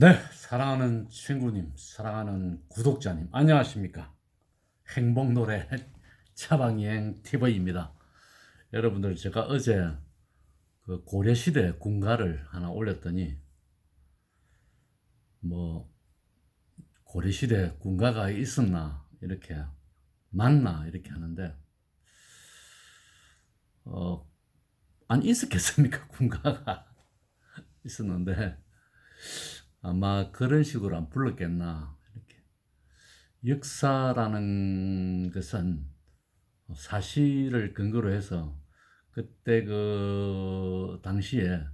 네, 사랑하는 친구님, 사랑하는 구독자님, 안녕하십니까? 행복노래 차방여행 TV입니다. 여러분들, 제가 어제 그 고려시대 군가를 하나 올렸더니, 뭐, 고려시대 군가가 있었나, 이렇게, 맞나, 이렇게 하는데, 어, 안 있었겠습니까? 군가가 있었는데, 아마 그런 식으로 안 불렀겠나, 이렇게. 역사라는 것은 사실을 근거로 해서 그때 그 당시에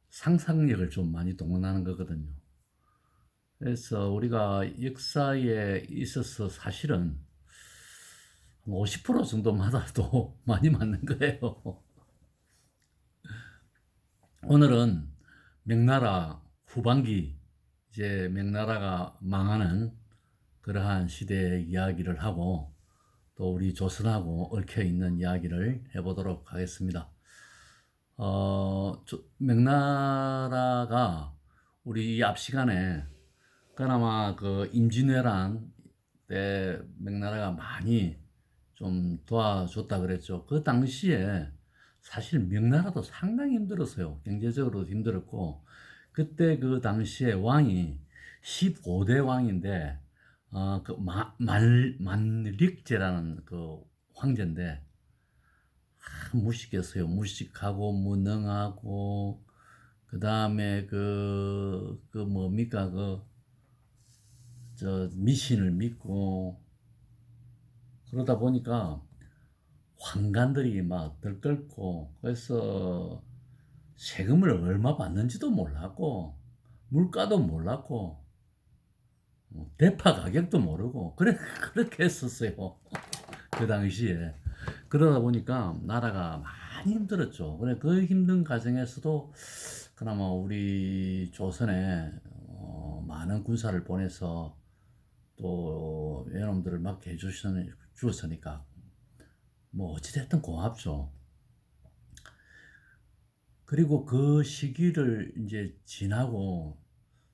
상상력을 좀 많이 동원하는 거거든요. 그래서 우리가 역사에 있어서 사실은 한 50% 정도마다도 많이 맞는 거예요. 오늘은 명나라 후반기, 이제 명나라가 망하는 그러한 시대의 이야기를 하고, 또 우리 조선하고 얽혀 있는 이야기를 해보도록 하겠습니다. 명나라가 우리 이 앞 시간에 그나마 그 임진왜란 때 명나라가 많이 좀 도와줬다 그랬죠. 그 당시에 사실 명나라도 상당히 힘들었어요. 경제적으로도 힘들었고, 그때 그 당시에 왕이 15대 왕인데, 만릭제라는 그 황제인데, 무식했어요. 무식하고 무능하고, 그 다음에 뭡니까, 미신을 믿고, 그러다 보니까 환관들이 막 들끓고, 그래서 세금을 얼마 받는지도 몰랐고, 물가도 몰랐고, 대파 가격도 모르고, 그렇게 했었어요. 그 당시에. 그러다 보니까 나라가 많이 힘들었죠. 그래, 그 힘든 과정에서도 그나마 우리 조선에 많은 군사를 보내서 또 여러분들을 맡게 주었으니까 뭐 어찌됐든 고맙죠. 그리고 그 시기를 이제 지나고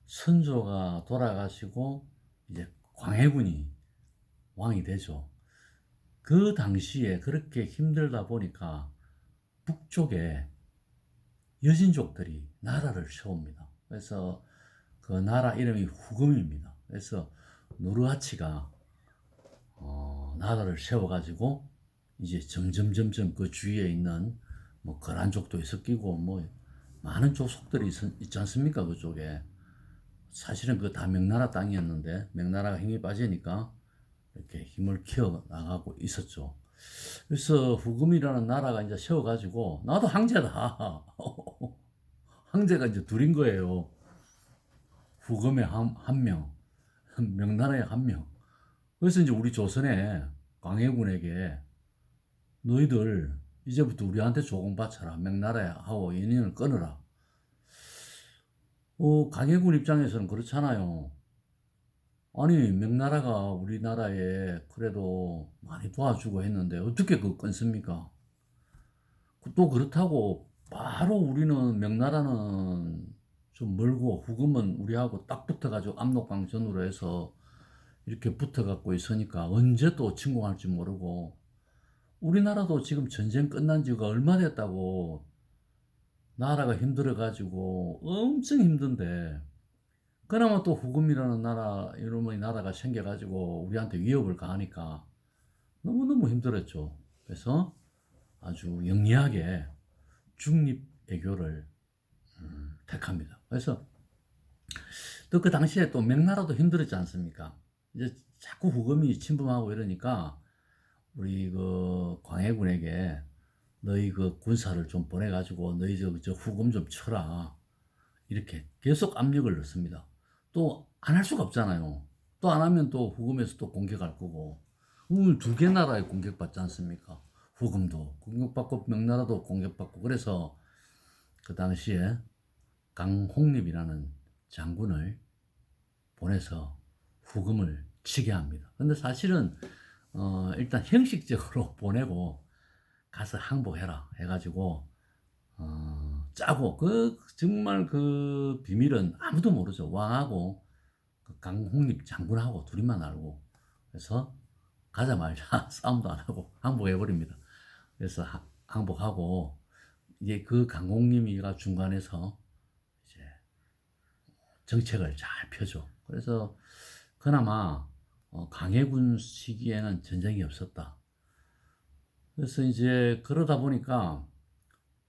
선조가 돌아가시고 이제 광해군이 왕이 되죠. 그 당시에 그렇게 힘들다 보니까 북쪽에 여진족들이 나라를 세웁니다. 그래서 그 나라 이름이 후금입니다. 그래서 노르하치가 나라를 세워가지고 이제 점점 그 주위에 있는 뭐 거란족도 섞이고 뭐 많은 족속들이 있지 않습니까? 그쪽에. 사실은 그 다 명나라 땅이었는데 명나라가 힘이 빠지니까 이렇게 힘을 키워 나가고 있었죠. 그래서 후금이라는 나라가 이제 세워가지고 나도 황제다. 황제가 이제 둘인 거예요. 후금의 한 명, 명나라의 한 명. 그래서 이제 우리 조선의 광해군에게 너희들 이제부터 우리한테 조공 바쳐라. 명나라하고 인연을 끊어라. 광해군 입장에서는 그렇잖아요. 아니, 명나라가 우리나라에 그래도 많이 도와주고 했는데 어떻게 그거 끊습니까? 또 그렇다고 바로 우리는 명나라는 좀 멀고 후금은 우리하고 딱 붙어가지고 압록강전으로 해서 이렇게 붙어갖고 있으니까 언제 또 침공할지 모르고, 우리나라도 지금 전쟁 끝난 지가 얼마 됐다고 나라가 힘들어가지고 엄청 힘든데, 그나마 또 후금이라는 나라, 이놈의 나라가 생겨가지고 우리한테 위협을 가하니까 너무너무 힘들었죠. 그래서 아주 영리하게 중립외교를 택합니다. 그래서 또 그 당시에 또 명나라도 힘들었지 않습니까? 이제 자꾸 후금이 침범하고 이러니까 우리 그 광해군에게 너희 그 군사를 좀 보내가지고 너희 저 후금 좀 쳐라. 이렇게 계속 압력을 넣습니다. 또 안 할 수가 없잖아요. 또 안 하면 또 후금에서 또 공격할 거고. 오늘 두 개 나라에 공격받지 않습니까? 후금도 공격받고 명나라도 공격받고. 그래서 그 당시에 강홍립이라는 장군을 보내서 후금을 치게 합니다. 근데 사실은 일단 형식적으로 보내고 가서 항복해라 해가지고 짜고 정말 그 비밀은 아무도 모르죠. 왕하고 그 강홍립 장군하고 둘이만 알고. 그래서 가자마자 싸움도 안 하고 항복해 버립니다. 그래서 항복하고 이제 그 강홍림이가 중간에서 이제 정책을 잘 펴죠. 그래서 그나마 강해군 시기에는 전쟁이 없었다. 그래서 이제 그러다 보니까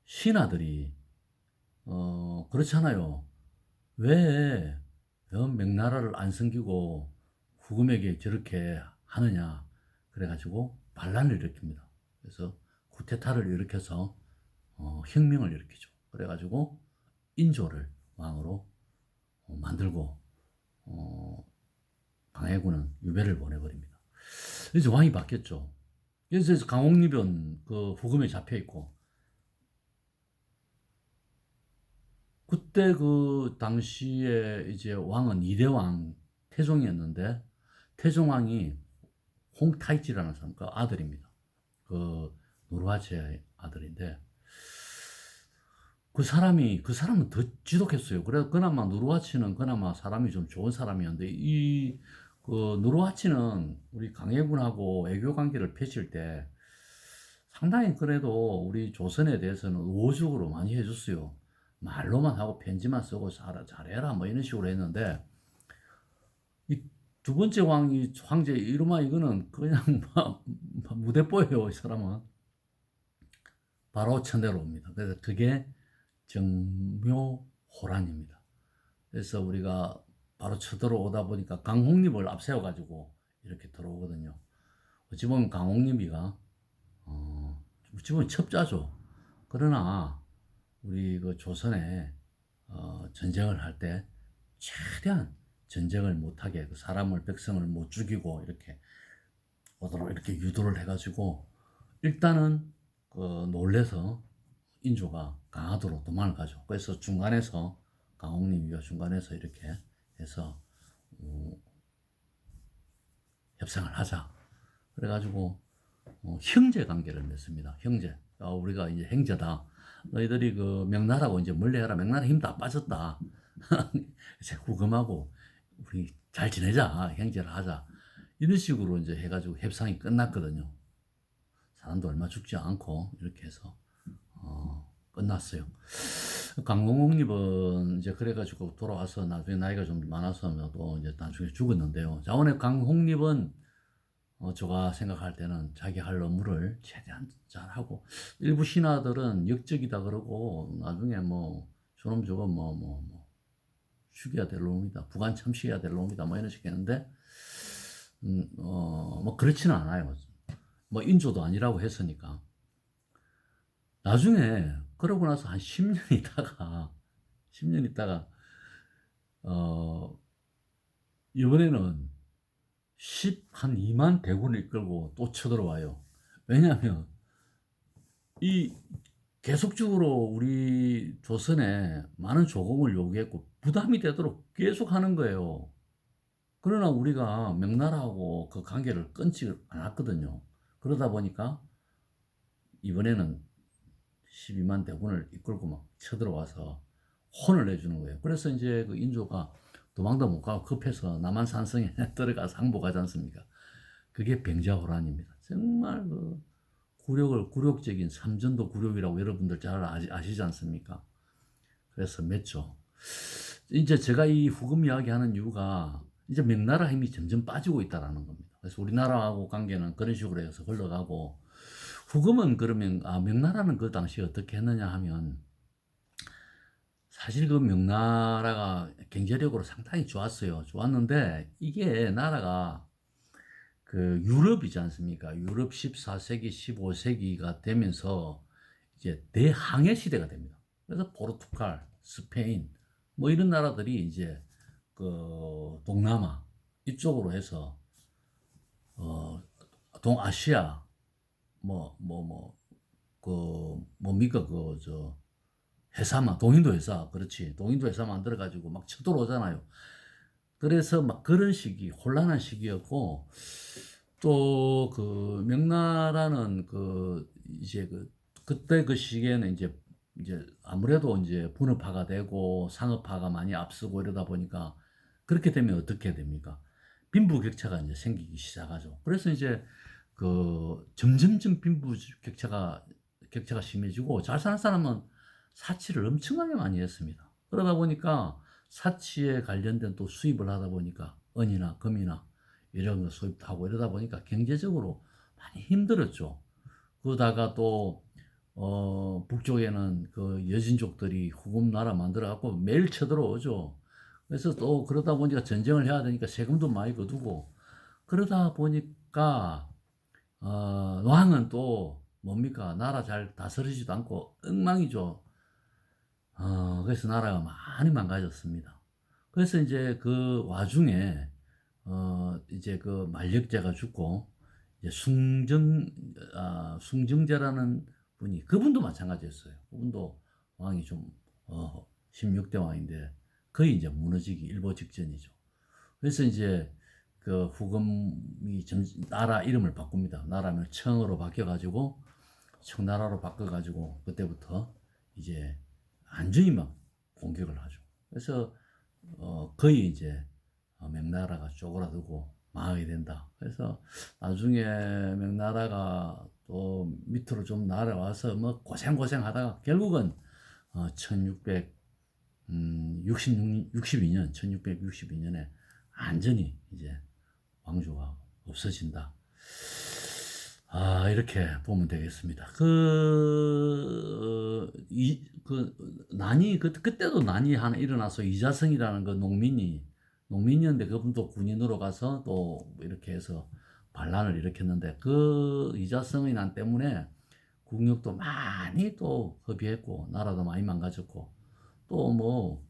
신하들이 그렇잖아요. 왜 명나라를 안 섬기고 후금에게 저렇게 하느냐. 그래가지고 반란을 일으킵니다. 그래서 쿠데타를 일으켜서 혁명을 일으키죠. 그래가지고 인조를 왕으로 만들고 강해군은 유배를 보내버립니다. 이제 왕이 바뀌었죠. 그래서 강홍립은 그 후금에 잡혀 있고 그때 그 당시에 이제 왕은 이대왕 태종이었는데 태종왕이 홍타이지라는 사람 그 아들입니다. 그 노르와치의 아들인데 그 사람은 더 지독했어요. 그래 그나마 노르와치는 그나마 사람이 좀 좋은 사람이었는데 이 그 노르와치는 우리 강해군하고 외교 관계를 펼칠 때 상당히 그래도 우리 조선에 대해서는 우호적으로 많이 해줬어요. 말로만 하고 편지만 쓰고 잘해라 뭐 이런 식으로 했는데 이 두 번째 황제 이르마 이거는 그냥 막 무대뽀예요. 이 사람은 바로 천대로 옵니다. 그래서 그게 정묘호란입니다. 그래서 우리가 바로 쳐들어오다 보니까 강홍립을 앞세워가지고 이렇게 들어오거든요. 어찌 보면 강홍립이가 어찌 보면 첩자죠. 그러나 우리 그 조선에 전쟁을 할 때 최대한 전쟁을 못하게 그 사람을 백성을 못 죽이고 이렇게 오도록 이렇게 유도를 해가지고 일단은 놀래서 인조가 강화도로 도망을 가죠. 그래서 중간에서 강홍림이가 중간에서 이렇게 해서 협상을 하자. 그래가지고 형제 관계를 맺습니다. 형제. 우리가 이제 형제다. 너희들이 그 명나라하고 이제 멀리해라. 명나라 힘 다 빠졌다. 이제 후금하고 우리 잘 지내자. 형제를 하자. 이런 식으로 이제 해가지고 협상이 끝났거든요. 사람도 얼마 죽지 않고 이렇게 해서 끝났어요. 강홍립은 이제 그래가지고 돌아와서 나중에 나이가 좀 많아서도 이제 나중에 죽었는데요. 자, 오늘 강홍립은 제가 생각할 때는 자기 할 업무를 최대한 잘하고 일부 신하들은 역적이다 그러고 나중에 뭐 저놈 저거 뭐 죽여야 될 놈이다. 부관 참시해야 될 놈이다. 뭐 이런 식으로 했는데 뭐 그렇지는 않아요. 뭐 인조도 아니라고 했으니까. 나중에 그러고 나서 한 10년 있다가 이번에는 한 2만 대군을 이끌고 또 쳐들어와요. 왜냐하면 이 계속적으로 우리 조선에 많은 조공을 요구했고 부담이 되도록 계속 하는 거예요. 그러나 우리가 명나라하고 그 관계를 끊지 않았거든요. 그러다 보니까 이번에는 12만 대군을 이끌고 막 쳐들어와서 혼을 내주는 거예요. 그래서 이제 그 인조가 도망도 못 가고 급해서 남한산성에 들어가서 항복하지 않습니까? 그게 병자호란입니다. 정말 그 굴욕적인 삼전도 굴욕이라고 여러분들 잘 아시지 않습니까? 그래서 맺죠. 이제 제가 이 후금 이야기하는 이유가 이제 명나라 힘이 점점 빠지고 있다라는 겁니다. 그래서 우리나라하고 관계는 그런 식으로 해서 흘러가고 후금은 그러면 명나라는 그 당시에 어떻게 했느냐 하면 사실 그 명나라가 경제력으로 상당히 좋았어요. 좋았는데 이게 나라가 그 유럽이지 않습니까? 유럽 14세기, 15세기가 되면서 이제 대항해 시대가 됩니다. 그래서 포르투갈, 스페인 뭐 이런 나라들이 이제 그 동남아 이쪽으로 해서 동아시아 그 뭡니까 그 저 회사만 동인도 회사 그렇지 동인도 회사 만들어 가지고 막 쳐들어오잖아요. 그래서 막 그런 시기 혼란한 시기였고 또 그 명나라는 그 이제 그때 그 시기에는 이제 이제 아무래도 이제 분업화가 되고 상업화가 많이 앞서고 이러다 보니까 그렇게 되면 어떻게 됩니까? 빈부격차가 이제 생기기 시작하죠. 그래서 이제 그 점점점 격차가 심해지고 잘 사는 사람은 사치를 엄청나게 많이 했습니다. 그러다 보니까 사치에 관련된 또 수입을 하다 보니까 은이나 금이나 이런 거 수입도 하고 이러다 보니까 경제적으로 많이 힘들었죠. 그러다가 또 북쪽에는 그 여진족들이 후금 나라 만들어 갖고 매일 쳐들어오죠. 그래서 또 그러다 보니까 전쟁을 해야 되니까 세금도 많이 거두고 그러다 보니까 왕은 또 뭡니까? 나라 잘 다스리지도 않고 엉망이죠. 그래서 나라가 많이 망가졌습니다. 그래서 이제 그 와중에 이제 그 만력제가 죽고 이제 숭정제라는 분이 그분도 마찬가지였어요. 그분도 왕이 좀 16대 왕인데 거의 이제 무너지기 일보 직전이죠. 그래서 이제 그 후금이 나라 이름을 바꿉니다. 나라는 청으로 바뀌어가지고 청나라로 바꿔가지고 그때부터 이제 안중이 막 공격을 하죠. 그래서 거의 이제 명나라가 쪼그라들고 망하게 된다. 그래서 나중에 명나라가 또 밑으로 좀 내려와서 뭐 고생하다가 결국은 1662년에 완전히 이제 왕조가 없어진다. 이렇게 보면 되겠습니다. 그때도 난이 하나 일어나서 이자성이라는 그 농민이었는데 그분도 군인으로 가서 또 이렇게 해서 반란을 일으켰는데 그 이자성의 난 때문에 국력도 많이 또 허비했고 나라도 많이 망가졌고 또 뭐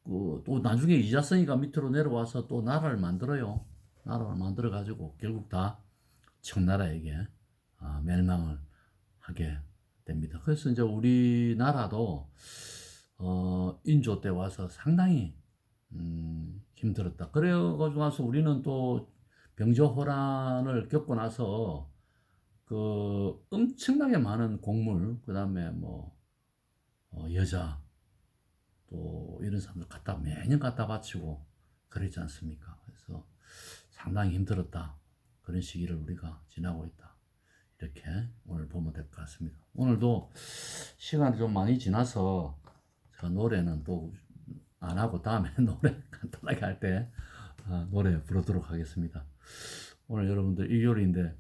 또 나중에 이자성이가 밑으로 내려와서 또 나라를 만들어요. 나라를 만들어 가지고 결국 다 청나라에게 멸망을 하게 됩니다. 그래서 이제 우리나라도 인조 때 와서 상당히 힘들었다. 그래가지고 와서 우리는 또 병조호란을 겪고 나서 그 엄청나게 많은 곡물, 그 다음에 뭐 여자 또 이런 사람들 매년 갖다 바치고 그랬지 않습니까? 그래서 상당히 힘들었다. 그런 시기를 우리가 지나고 있다. 이렇게 오늘 보면 될 것 같습니다. 오늘도 시간이 좀 많이 지나서 제가 노래는 또 안 하고 다음에 노래 간단하게 할 때 노래 부르도록 하겠습니다. 오늘 여러분들 일요일인데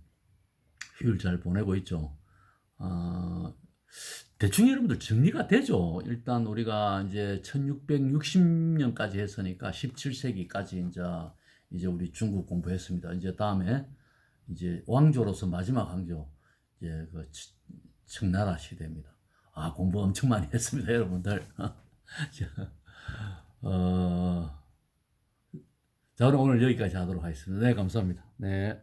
휴일 잘 보내고 있죠? 대충 여러분들 정리가 되죠. 일단 우리가 이제 1660년까지 했으니까 17세기까지 이제 우리 중국 공부했습니다. 이제 다음에 이제 왕조로서 마지막 왕조 이제 그 청나라 시대입니다. 공부 엄청 많이 했습니다, 여러분들. 자, 오늘 여기까지 하도록 하겠습니다. 네, 감사합니다. 네.